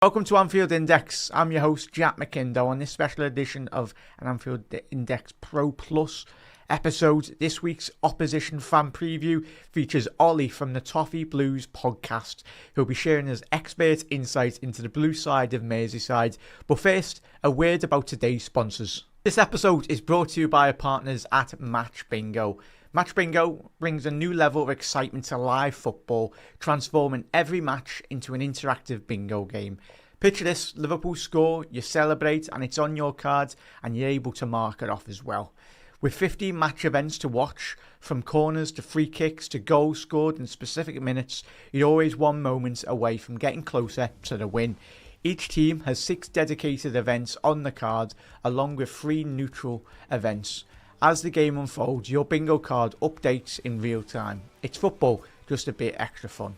Welcome to Anfield Index. I'm your host, Jack McIndoe, on this special edition of an Anfield Index Pro Plus episode. This week's opposition fan preview features Ollie from the Toffee Blues podcast, who'll be sharing his expert insight into the blue side of Merseyside. But first, a word about today's sponsors. This episode is brought to you by our partners at Match Bingo. Match Bingo brings a new level of excitement to live football, transforming every match into an interactive bingo game. Picture this: Liverpool score, you celebrate, and it's on your card, and you're able to mark it off as well. With 15 match events to watch, from corners to free kicks to goals scored in specific minutes, you're always one moment away from getting closer to the win. Each team has 6 dedicated events on the card, along with 3 neutral events. As the game unfolds, your bingo card updates in real time. It's football, just a bit extra fun.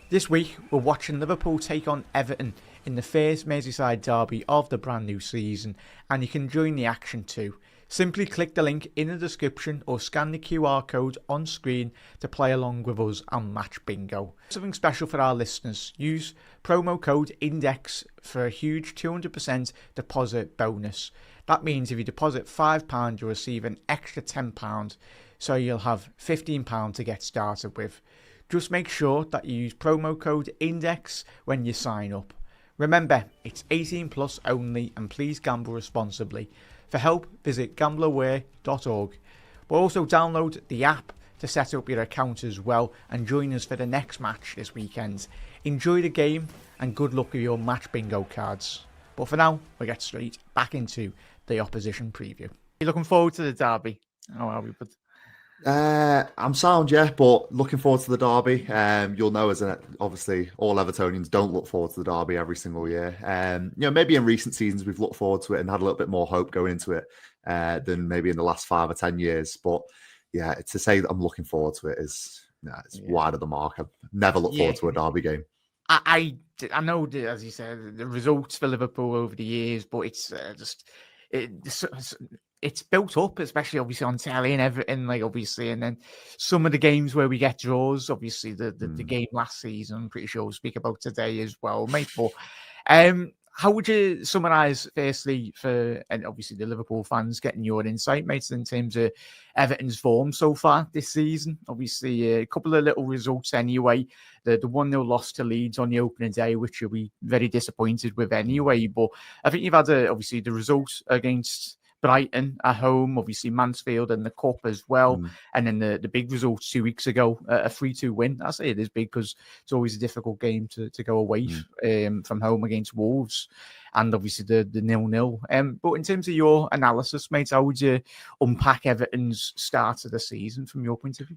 This week, we're watching Liverpool take on Everton in the first Merseyside derby of the brand new season, and you can join the action too. Simply click the link in the description or scan the QR code on screen to play along with us and Match Bingo. Something special for our listeners: use promo code INDEX for a huge 200% deposit bonus. That means if you deposit £5, you'll receive an extra £10, so you'll have £15 to get started with. Just make sure that you use promo code INDEX when you sign up. Remember, it's 18 plus only, and please gamble responsibly. For help, visit gambleaware.org. But also download the app to set up your account as well, and join us for the next match this weekend. Enjoy the game and good luck with your Match Bingo cards. But for now, we'll get straight back into the opposition preview. You're looking forward to the derby? How are we? I'm sound, yeah, but looking forward to the derby. You'll know, obviously all Evertonians don't look forward to the derby every single year. Maybe in recent seasons we've looked forward to it and had a little bit more hope going into it than maybe in the last 5 or 10 years. But yeah, to say that I'm looking forward to it is wide of the mark. I've never looked forward to a derby game. I know, as you said, the results for Liverpool over the years, but it's built up, especially obviously on telly and everything, obviously, and then some of the games where we get draws, obviously the game last season, I'm pretty sure we'll speak about today as well, mate. But how would you summarise, firstly, and obviously the Liverpool fans, getting your insight, mates, in terms of Everton's form so far this season? Obviously, a couple of little results anyway. The 1-0 loss to Leeds on the opening day, which you'll be very disappointed with anyway. But I think you've had, obviously, the results against Brighton at home, obviously Mansfield and the Cup as well. And then the big results 2 weeks ago, a 3-2 win. I say it is big because it's always a difficult game to go away from home against Wolves. And obviously the 0-0. But in terms of your analysis, mate, how would you unpack Everton's start of the season from your point of view?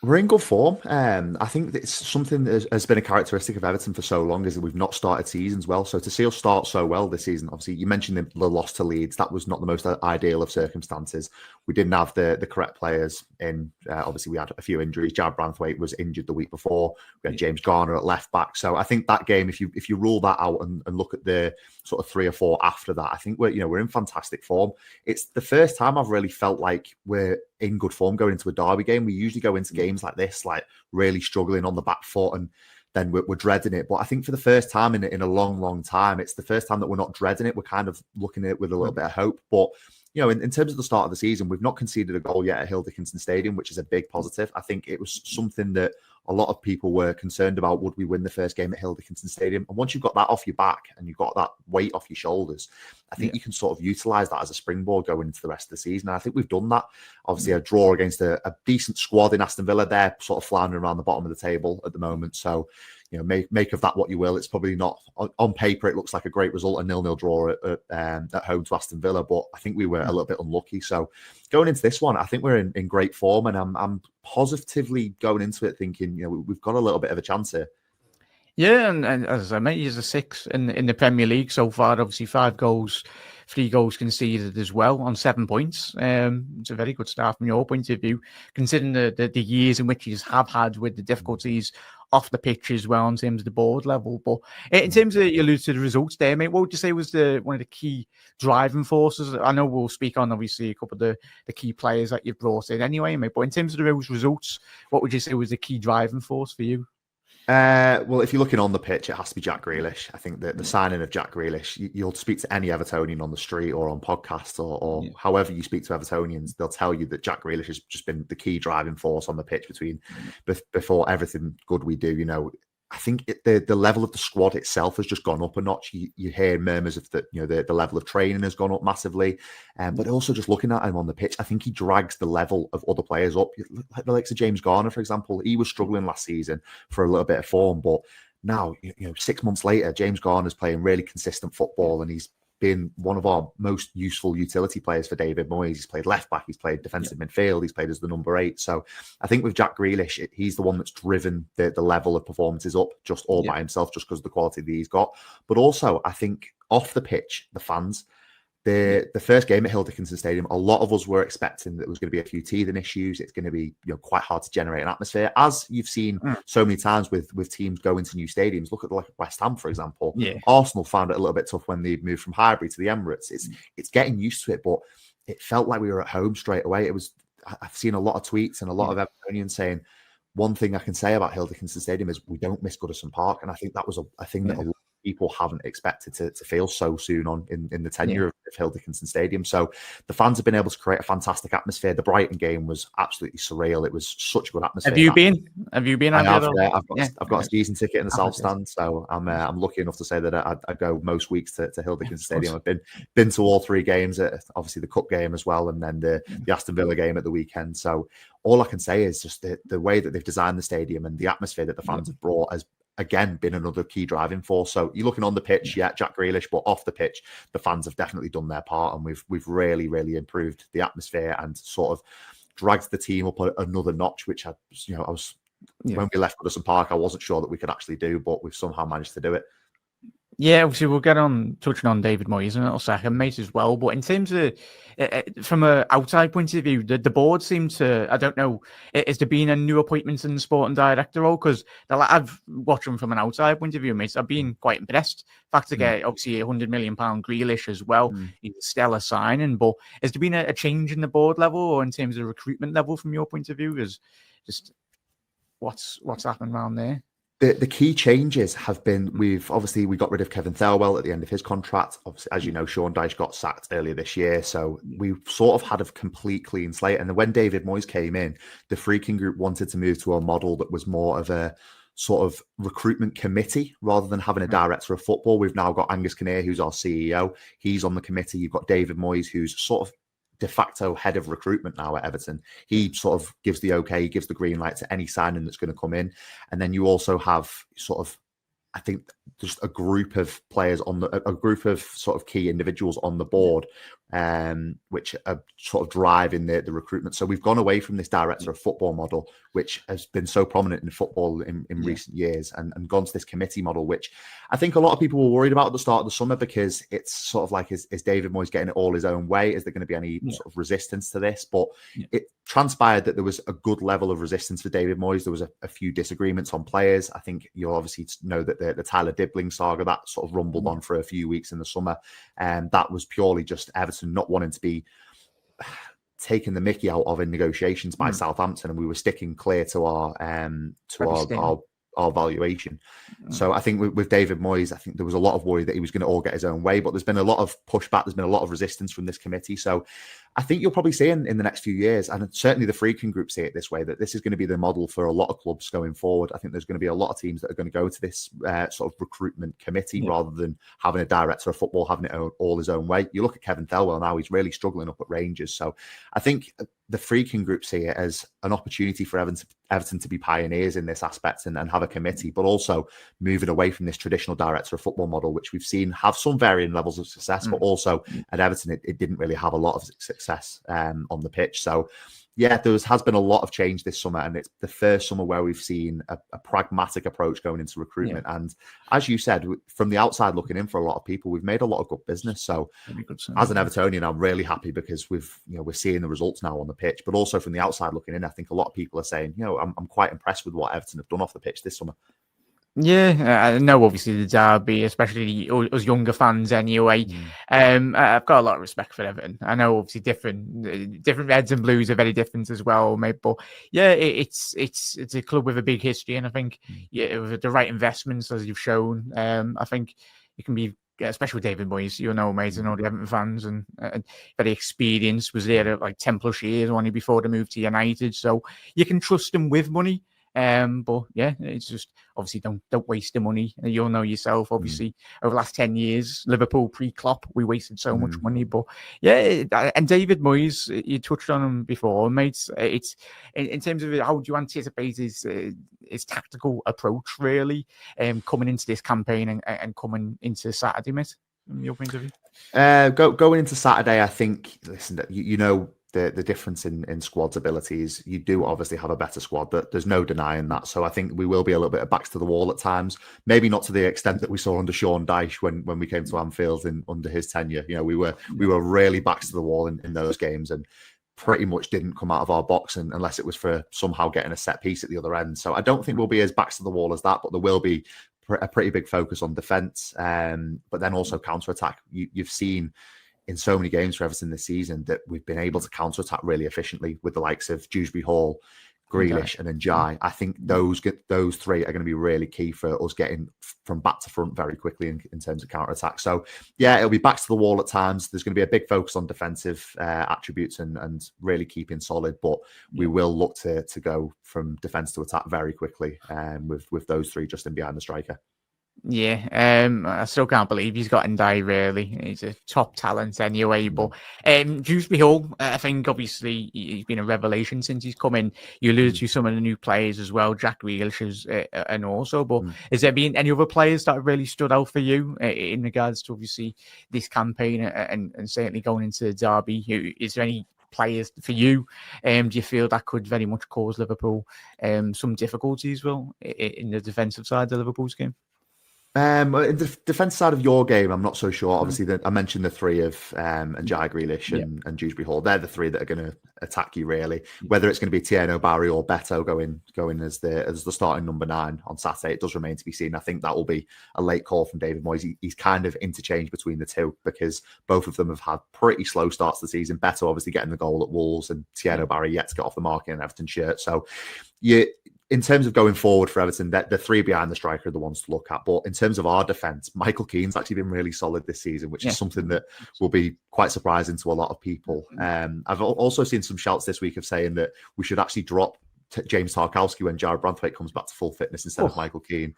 We're in good form. I think it's something that has been a characteristic of Everton for so long, is that we've not started seasons well. So to see us start so well this season, obviously you mentioned the loss to Leeds. That was not the most ideal of circumstances. We didn't have the correct players in. Obviously we had a few injuries. Jared Branthwaite was injured the week before. We had James Garner at left back. So I think that game, if you rule that out and look at the sort of 3 or 4 after that, I think we're in fantastic form. It's the first time I've really felt like we're in good form going into a derby game. We usually go into games like this, like really struggling on the back foot, and then we're dreading it. But I think for the first time in a long time, it's the first time that we're not dreading it. We're kind of looking at it with a little bit of hope. But in terms of the start of the season, we've not conceded a goal yet at Hill Dickinson Stadium, which is a big positive. I think it was something that a lot of people were concerned about. Would we win the first game at Hill Dickinson Stadium? And once you've got that off your back and you've got that weight off your shoulders, I think you can sort of utilise that as a springboard going into the rest of the season. And I think we've done that. Obviously, a draw against a decent squad in Aston Villa. They're sort of floundering around the bottom of the table at the moment. So, make of that what you will. It's probably not, on paper, it looks like a great result, a 0-0 draw at home to Aston Villa. But I think we were a little bit unlucky. So going into this one, I think we're in great form. And I'm positively going into it thinking, we've got a little bit of a chance here. Yeah, and as I mentioned, he's a 6 in the Premier League so far. Obviously, 5 goals, 3 goals conceded as well on 7 points. It's a very good start from your point of view, considering the years in which you have had with the difficulties off the pitch as well in terms of the board level. But in terms of, you alluded to the results there, mate, what would you say was one of the key driving forces? I know we'll speak on, obviously, a couple of the key players that you've brought in anyway, mate, but in terms of those results, what would you say was the key driving force for you? Well, if you're looking on the pitch, it has to be Jack Grealish. I think that the signing of Jack Grealish, you'll speak to any Evertonian on the street or on podcasts or however you speak to Evertonians, they'll tell you that Jack Grealish has just been the key driving force on the pitch before everything good we do. I think the level of the squad itself has just gone up a notch. You hear murmurs of the level of training has gone up massively, but also just looking at him on the pitch, I think he drags the level of other players up. Like the likes of James Garner, for example, he was struggling last season for a little bit of form, but now 6 months later, James Garner's playing really consistent football, and he's been one of our most useful utility players for David Moyes. He's played left back, he's played defensive midfield, he's played as the number 8. So I think with Jack Grealish, he's the one that's driven the level of performances up just all by himself, just because of the quality that he's got. But also, I think off the pitch, the fans, the first game at Hill Dickinson Stadium, a lot of us were expecting that there was going to be a few teething issues. It's going to be quite hard to generate an atmosphere, as you've seen so many times with teams going to new stadiums. Look at like West Ham, for example. Yeah. Arsenal found it a little bit tough when they moved from Highbury to the Emirates. It's getting used to it, but it felt like we were at home straight away. I've seen a lot of tweets and a lot of Evertonians saying, one thing I can say about Hill Dickinson Stadium is we don't miss Goodison Park, and I think that was a thing that a lot of people haven't expected to feel so soon on in the tenure of Hill Dickinson Stadium. So the fans have been able to create a fantastic atmosphere. The Brighton game was absolutely surreal. It was such a good atmosphere. Have you been? Have you been? I've got a season ticket in the South Stand, so I'm lucky enough to say that I go most weeks to Hill Dickinson Stadium. I've been to all 3 games, obviously the Cup game as well, and then the Aston Villa game at the weekend. So all I can say is just the way that they've designed the stadium and the atmosphere that the fans have brought has again been another key driving force. So you're looking on the pitch, Jack Grealish, but off the pitch, the fans have definitely done their part, and we've really, really improved the atmosphere and sort of dragged the team up another notch, which I was when we left Goodison Park, I wasn't sure that we could actually do, but we've somehow managed to do it. Yeah, obviously we'll get on touching on David Moyes in a little second, mate, as well. But in terms of from an outside point of view, the board seemed to, I don't know, is there been a new appointment in the sporting director role? Because I've watched them from an outside point of view, mate. I've been quite impressed. In fact, to get obviously £100 million Grealish as well, he's a stellar signing. But has there been a change in the board level or in terms of recruitment level from your point of view? Is just what's happened around there? The key changes have been we got rid of Kevin Thelwell at the end of his contract. Obviously, as you know, Sean Dyche got sacked earlier this year. So we sort of had a complete clean slate. And then when David Moyes came in, the Freaking Group wanted to move to a model that was more of a sort of recruitment committee rather than having a director of football. We've now got Angus Kinnear, who's our CEO. He's on the committee. You've got David Moyes, who's sort of de facto head of recruitment now at Everton. He sort of gives the okay, he gives the green light to any signing that's going to come in. And then you also have sort of, I think, just a group of players a group of sort of key individuals on the board, which are sort of driving the recruitment. So we've gone away from this director of football model, which has been so prominent in football in recent years, and gone to this committee model, which I think a lot of people were worried about at the start of the summer, because it's sort of like, is David Moyes getting it all his own way? Is there going to be any sort of resistance to this? But it transpired that there was a good level of resistance for David Moyes. There was a few disagreements on players. I think you'll obviously know that the Tyler Dibbling saga, that sort of rumbled on for a few weeks in the summer. And that was purely just Everton not wanting to be taking the mickey out of in negotiations by Southampton, and we were sticking clear to our valuation. So I think with David Moyes, I think there was a lot of worry that he was going to all get his own way, but there's been a lot of pushback. There's been a lot of resistance from this committee. So I think you'll probably see in the next few years, and certainly the Freaking Group see it this way, that this is going to be the model for a lot of clubs going forward. I think there's going to be a lot of teams that are going to go to this sort of recruitment committee rather than having a director of football having it all his own way. You look at Kevin Thelwell now, he's really struggling up at Rangers. So I think the Freaking Group see it as an opportunity for Everton to be pioneers in this aspect and have a committee, but also moving away from this traditional director of football model, which we've seen have some varying levels of success, but also at Everton, it didn't really have a lot of success on the pitch. So yeah, has been a lot of change this summer, and it's the first summer where we've seen a pragmatic approach going into recruitment. And as you said, from the outside looking in, for a lot of people, we've made a lot of good business. So as an Evertonian, I'm really happy because we're seeing the results now on the pitch, but also from the outside looking in, I think a lot of people are saying, I'm quite impressed with what Everton have done off the pitch this summer. Yeah, I know obviously the derby, especially us younger fans anyway. I've got a lot of respect for Everton. I know obviously different reds and blues are very different as well, mate. But yeah, it's a club with a big history, and I think with the right investments as you've shown, I think it can be. Especially with David Moyes, mate, and all the Everton fans, and very experienced, was there at like 10 plus years only before the move to United. So you can trust him with money. But yeah, it's just obviously don't waste the money. You'll know yourself. Obviously, over the last 10 years, Liverpool pre-Klopp, we wasted so much money. But yeah, and David Moyes, you touched on him before, mate. It's in terms of how do you anticipate his tactical approach, really, coming into this campaign and coming into Saturday, mate, from your point of view? Going into Saturday, I think. Listen, you know. The difference in squad's abilities, you do obviously have a better squad, but there's no denying that. So I think we will be a little bit of backs to the wall at times, maybe not to the extent that we saw under Sean Dyche when we came to Anfield under his tenure. We were really backs to the wall in those games and pretty much didn't come out of our box unless it was for somehow getting a set piece at the other end. So I don't think we'll be as backs to the wall as that, but there will be a pretty big focus on defence, but then also counter-attack. You've seen in so many games for Everton this season that we've been able to counter-attack really efficiently with the likes of Dewsbury Hall, Grealish and Njai. I think those three are going to be really key for us getting from back to front very quickly in terms of counter-attack. So yeah, it'll be back to the wall at times. There's going to be a big focus on defensive attributes and really keeping solid, but we will look to go from defence to attack very quickly with those three just in behind the striker. Yeah, I still can't believe he's got Ndiaye, really. He's a top talent anyway. But Dewsbury Hall, I think obviously he's been a revelation since he's come in. You alluded to some of the new players as well, Jack Grealish and also. But has there been any other players that have really stood out for you in regards to obviously this campaign and certainly going into the derby? Is there any players for you? Do you feel that could very much cause Liverpool some difficulties, in the defensive side of Liverpool's game? The defence side of your game, I'm not so sure. Obviously, I mentioned the three of Njai, Grealish and Dewsbury Hall. They're the three that are going to attack you, really. Whether it's going to be Tieno, Barry or Beto going as the starting number 9 on Saturday, it does remain to be seen. I think that will be a late call from David Moyes. He's kind of interchanged between the two because both of them have had pretty slow starts to the season. Beto obviously getting the goal at Wolves and Tieno, Barry yet to get off the mark in an Everton shirt. So in terms of going forward for Everton, the three behind the striker are the ones to look at. But in terms of our defence, Michael Keane's actually been really solid this season, which is something that will be quite surprising to a lot of people. I've also seen some shouts this week of saying that we should actually drop James Tarkowski when Jared Branthwaite comes back to full fitness instead of Michael Keane,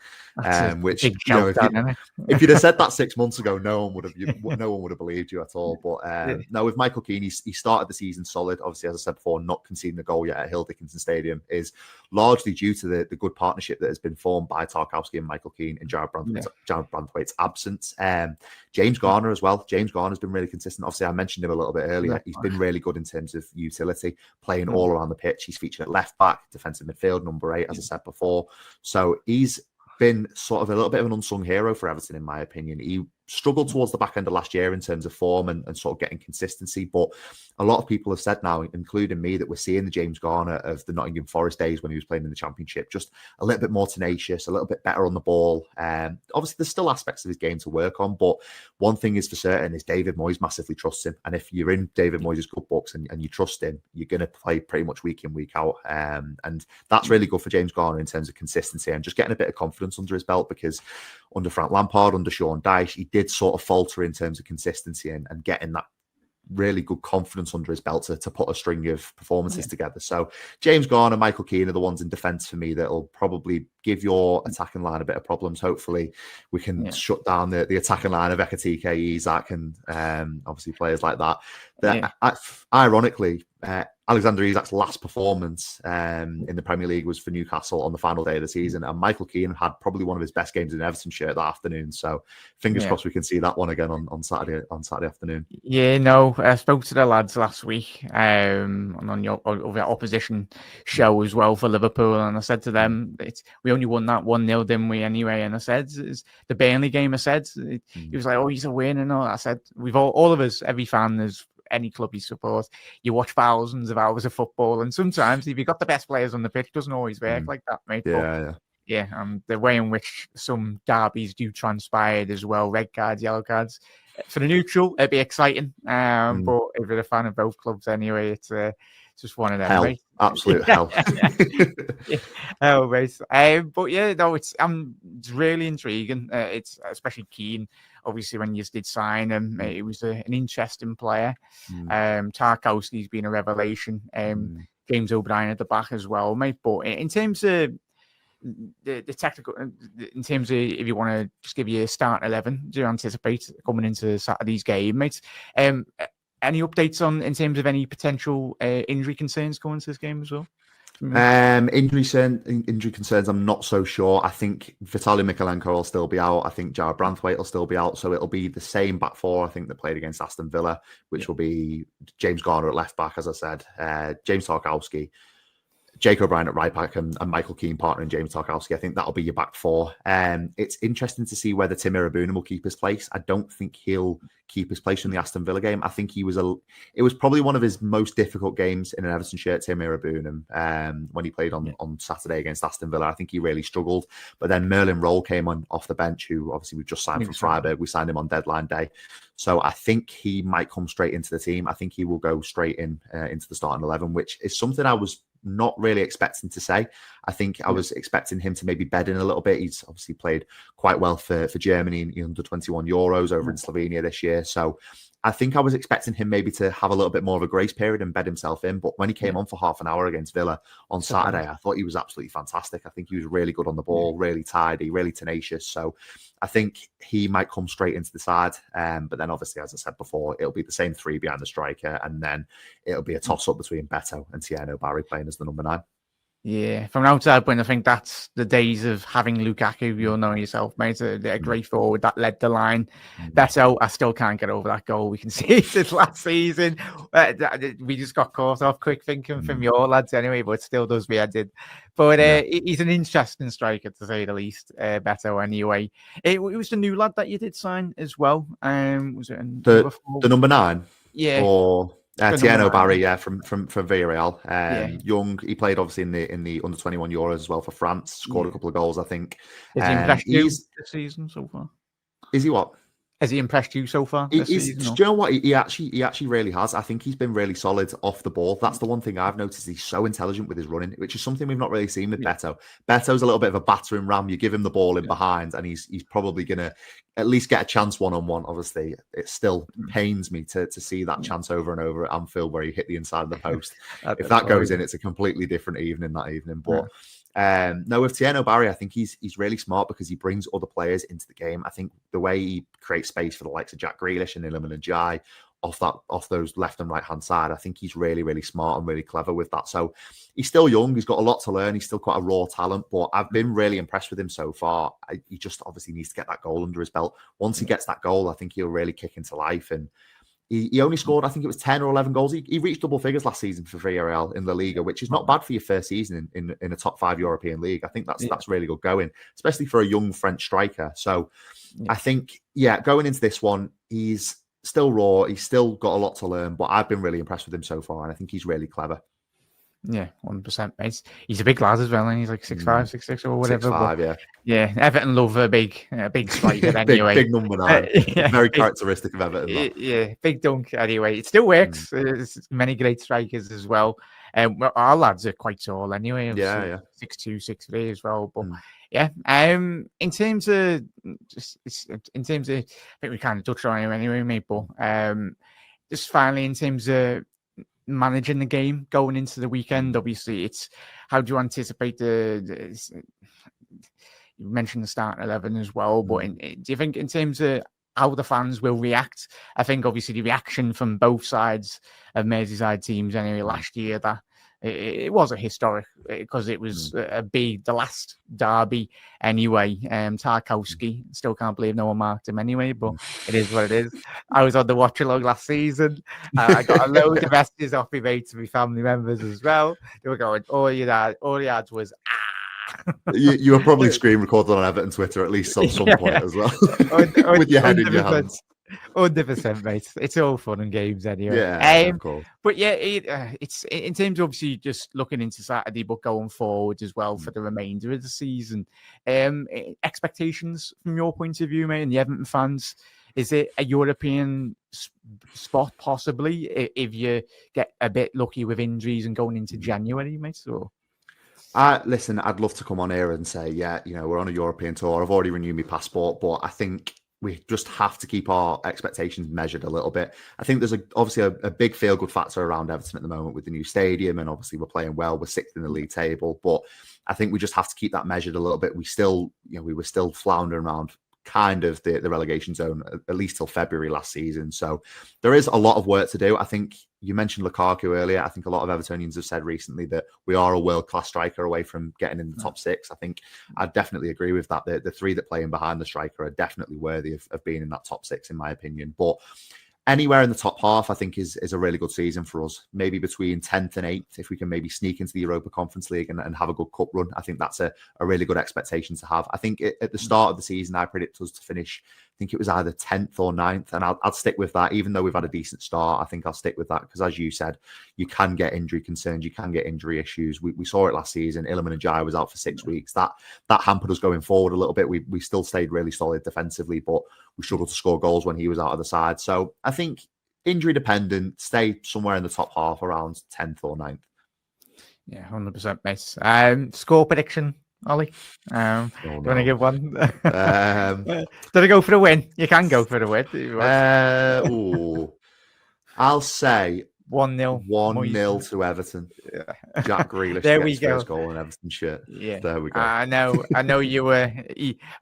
which if you'd have said that 6 months ago, no one would have believed you at all. But no, with Michael Keane, he started the season solid. Obviously, as I said before, not conceding a goal yet at Hill Dickinson Stadium is largely due to the good partnership that has been formed by Tarkowski and Michael Keane in Jared Branthwaite's absence. James Garner as well. James Garner's been really consistent. Obviously, I mentioned him a little bit earlier. He's been really good in terms of utility, playing all around the pitch. He's featured at left back, defensive midfield, number 8, as I said before. So he's been sort of a little bit of an unsung hero for Everton, in my opinion. He struggled towards the back end of last year in terms of form and sort of getting consistency. But a lot of people have said now, including me, that we're seeing the James Garner of the Nottingham Forest days when he was playing in the Championship, just a little bit more tenacious, a little bit better on the ball. Obviously, there's still aspects of his game to work on, but one thing is for certain is David Moyes massively trusts him. And if you're in David Moyes' good books and you trust him, you're going to play pretty much week in, week out. And that's really good for James Garner in terms of consistency and just getting a bit of confidence under his belt, because under Frank Lampard, under Sean Dyche, he did sort of falter in terms of consistency and getting that really good confidence under his belt to put a string of performances together. So James Garner, Michael Keane are the ones in defence for me that will probably give your attacking line a bit of problems. Hopefully we can shut down the attacking line of Ekatike, Isak and obviously players like that. Ironically, Alexander Isak's last performance in the Premier League was for Newcastle on the final day of the season, and Michael Keane had probably one of his best games in an Everton shirt that afternoon. So fingers crossed we can see that one again on Saturday afternoon. Yeah, no, I spoke to the lads last week and on your opposition show as well for Liverpool, and I said to them, we only won that 1-0, didn't we, anyway? And I said, the Burnley game, he was like, oh, he's a win and all. I said, we've all of us, every fan is any club you support, you watch thousands of hours of football, and sometimes if you've got the best players on the pitch, it doesn't always work like that, mate. Yeah. the way in which some derbies do transpire as well, red cards, yellow cards. For the neutral, it'd be exciting. But if you're a fan of both clubs anyway, it's just one of them. Hell, right? absolute hell. Hell, mate. But yeah, no, it's really intriguing. It's especially keen, obviously, when you did sign him. He was an interesting player. Tarkowski's been a revelation. James O'Brien at the back as well, mate. But in terms of the technical, in terms of if you want to just give you a start 11, do you anticipate coming into Saturday's game, mate? Any updates in terms of any potential injury concerns going into this game as well? Injury concerns, I'm not so sure. I think Vitaly Mykolenko will still be out. I think Jared Branthwaite will still be out. So it'll be the same back four, I think, that played against Aston Villa, which will be James Garner at left back, as I said, James Tarkowski, Jake O'Brien at right back, and Michael Keane partnering James Tarkowski. I think that'll be your back four. It's interesting to see whether Tim Irabuna will keep his place. I don't think he'll keep his place in the Aston Villa game. I think it was probably one of his most difficult games in an Everton shirt, Tim Irabuna, when he played on Saturday against Aston Villa. I think he really struggled. But then Merlin Roll came on off the bench, who obviously we've just signed from Freiburg. We signed him on deadline day. So I think he might come straight into the team. I think he will go straight into the starting 11, which is something I was not really expecting to say. I think I was expecting him to maybe bed in a little bit. He's obviously played quite well for Germany in the under-21 Euros over in Slovenia this year. So I think I was expecting him maybe to have a little bit more of a grace period and bed himself in. But when he came on for half an hour against Villa on Saturday, I thought he was absolutely fantastic. I think he was really good on the ball, really tidy, really tenacious. So I think he might come straight into the side. But then obviously, as I said before, it'll be the same three behind the striker. And then it'll be a toss-up between Beto and Tieno Barry playing as the number 9. Yeah, from an outside point, I think that's the days of having Lukaku. You'll know yourself, mate. A great forward that led the line. Beto, I still can't get over that goal. We can see it since last season. We just got caught off quick thinking from your lads anyway, but it still does me headed. But he's an interesting striker, to say the least, Beto anyway. It was the new lad that you did sign as well. Was it the number 9? Yeah. Or... Tieno Barry, from Villarreal. Young, he played obviously in the under-21 Euros as well for France. Scored a couple of goals, I think. Has he impressed you this season so far? Is he what? Has he impressed you so far? Do you know what? He actually really has. I think he's been really solid off the ball. That's the one thing I've noticed. He's so intelligent with his running, which is something we've not really seen with Beto. Beto's a little bit of a battering ram. You give him the ball in behind, and he's probably going to at least get a chance one-on-one. Obviously, it still pains me to see that chance over and over at Anfield where he hit the inside of the post. If that goes in, it's a completely different evening that evening. But no, with Tieno Barry, I think he's really smart because he brings other players into the game. I think the way he creates space for the likes of Jack Grealish and Iliman Ndiaye off those left and right hand side, I think he's really, really smart and really clever with that. So he's still young. He's got a lot to learn. He's still quite a raw talent, but I've been really impressed with him so far. He just obviously needs to get that goal under his belt. Once he gets that goal, I think he'll really kick into life. And he only scored, I think it was 10 or 11 goals. He reached double figures last season for Villarreal in La Liga, which is not bad for your first season in a top 5 European league. I think that's really good going, especially for a young French striker. So I think, going into this one, he's still raw. He's still got a lot to learn, but I've been really impressed with him so far, and I think he's really clever. Yeah, 100%, mate. He's a big lad as well, and he's like 6'5", 6'6", or whatever. 6'5", yeah. Everton love a big striker anyway. big number 9. Very characteristic of Everton. Yeah, big dunk anyway. It still works. There's many great strikers as well. Our lads are quite tall anyway. 6'2", 6'3" as well. But in terms of, I think we kind of touched on it anyway, mate. But just finally, in terms of managing the game going into the weekend, obviously, it's how do you anticipate you mentioned the starting 11 as well, but do you think in terms of how the fans will react? I think obviously the reaction from both sides of Merseyside teams anyway last year, that it was a historic because it was the last derby anyway. Tarkowski, still can't believe no one marked him anyway, but it is what it is. I was on the watch along last season. I got a load of messages off my mates and my family members as well. They were going, all you had was you were probably screen recorded on Everton Twitter at least at some point as well, with your head in your hands. 100%, mate. It's all fun and games anyway. Yeah, of course. But yeah, it's in terms of obviously just looking into Saturday, but going forward as well for the remainder of the season. Expectations from your point of view, mate, and the Everton fans. Is it a European spot possibly if you get a bit lucky with injuries and going into January, mate? Or listen, I'd love to come on here and say, yeah, we're on a European tour. I've already renewed my passport, but I think we just have to keep our expectations measured a little bit. I think there's obviously a big feel-good factor around Everton at the moment with the new stadium, and obviously we're playing well. We're sixth in the league table, but I think we just have to keep that measured a little bit. We were still floundering around kind of the relegation zone at least till February last season. So there is a lot of work to do. I think you mentioned Lukaku earlier. I think a lot of Evertonians have said recently that we are a world-class striker away from getting in the top six. I think I definitely agree with that. The three that play in behind the striker are definitely worthy of being in that top six, in my opinion. But anywhere in the top half, I think, is a really good season for us. Maybe between 10th and 8th, if we can maybe sneak into the Europa Conference League and have a good cup run. I think that's a really good expectation to have. I think at the start of the season, I predict us to finish, I think it was either 10th or 9th, and I'll stick with that. Even though we've had a decent start, I think I'll stick with that because, as you said, you can get injury concerns, you can get injury issues. We saw it last season. Iliman Ndiaye was out for 6 weeks. That hampered us going forward a little bit. We still stayed really solid defensively, but we struggled to score goals when he was out of the side. So I think injury dependent, stay somewhere in the top half around 10th or 9th. Yeah, 100%, mate. Score prediction, Ollie? Do you want to give one? Did I go for the win? You can go for the win. I'll say 1-0. 1-0 to Everton. Yeah. Jack Grealish there gets we go. First goal in Everton shirt. Yeah, there we go. I know you were.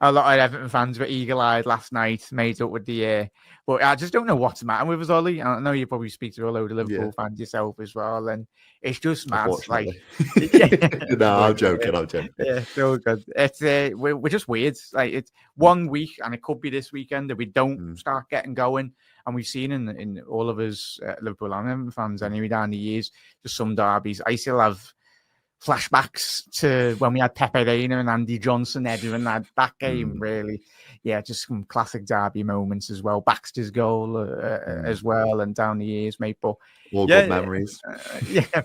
A lot of Everton fans were eagle-eyed last night, made up with the. But I just don't know what's the matter with us, Ollie. I know you probably speak to a load of Liverpool fans yourself as well, and it's just mad. Like, no, I'm joking. Yeah, so good. It's we're just weird. Like, it's 1 week, and it could be this weekend that we don't start getting going. And we've seen in all of us Liverpool and Everton fans anyway down the years, just some derbies. I still have flashbacks to when we had Pepe Reina and Andy Johnson heading that game, really. Yeah, just some classic derby moments as well. Baxter's goal as well, and down the years, mate. But all good memories.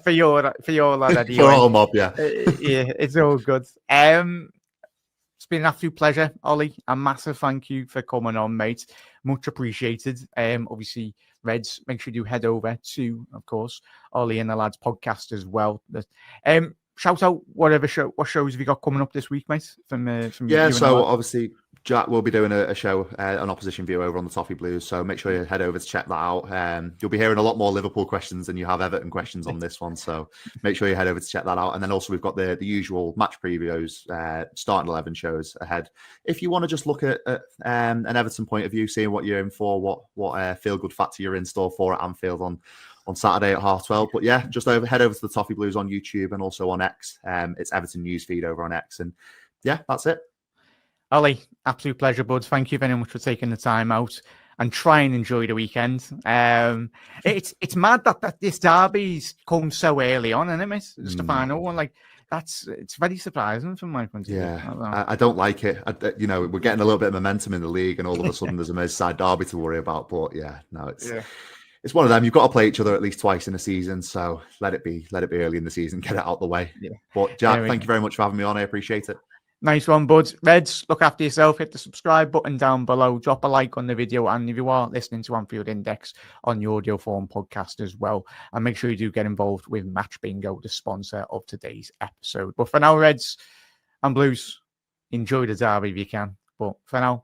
For your lad, Eddie. For all mob, yeah. It's all good. It's been an absolute pleasure, Ollie. A massive thank you for coming on, mate. Much appreciated. Obviously, Reds, make sure you head over to, of course, Ollie and the Lads podcast as well. Shout out what shows have you got coming up this week, mate? From so obviously Jack will be doing a show, an opposition view over on the Toffee Blues. So make sure you head over to check that out. You'll be hearing a lot more Liverpool questions than you have Everton questions on this one. So make sure you head over to check that out. And then also we've got the usual match previews, starting 11 shows ahead. If you want to just look at an Everton point of view, seeing what you're in for, what feel good factor you're in store for at Anfield on Saturday at 12:30. But yeah, just head over to the Toffee Blues on YouTube and also on X. It's Everton Newsfeed over on X. And yeah, that's it. Ollie, absolute pleasure, bud. Thank you very much for taking the time out and try and enjoy the weekend. It's mad that this derby's come so early on, isn't it, miss? Just the final one. Like, it's very surprising from my point of view. Yeah, I don't like it. We're getting a little bit of momentum in the league, and all of a sudden there's a Merseyside derby to worry about. But yeah, no, it's one of them. You've got to play each other at least twice in a season, so let it be early in the season, get it out the way. Yeah. But Jack, thank you very much for having me on. I appreciate it. Nice one, buds. Reds, look after yourself. Hit the subscribe button down below. Drop a like on the video. And if you are listening to Anfield Index on the audio form podcast as well, and make sure you do get involved with Match Bingo, the sponsor of today's episode. But for now, Reds and Blues, enjoy the derby if you can. But for now,